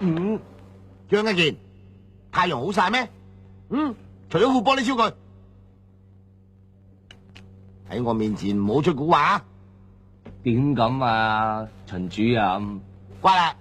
張一健，太陽好晒咩？除咗副玻璃超佢，喺我面前唔好出蠱惑啊！點咁啊，秦主任？乖啦。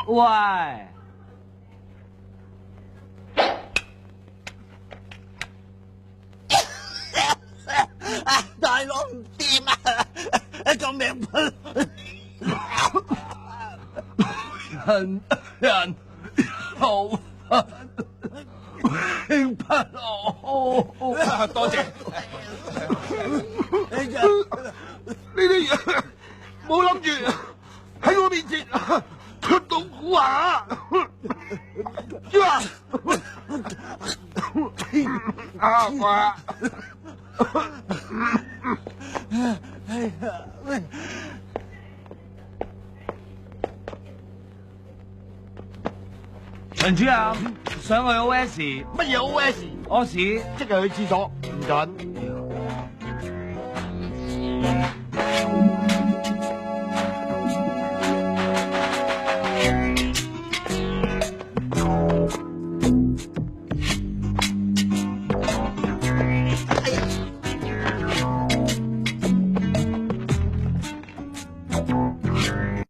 喂，大佬唔掂啊！救命！人好興不落，多謝。呢啲嘢冇諗住喺我面前出到蠱惑啊！陳主任想去 OS， 乜嘢 OS？屙屎即係去廁所唔准。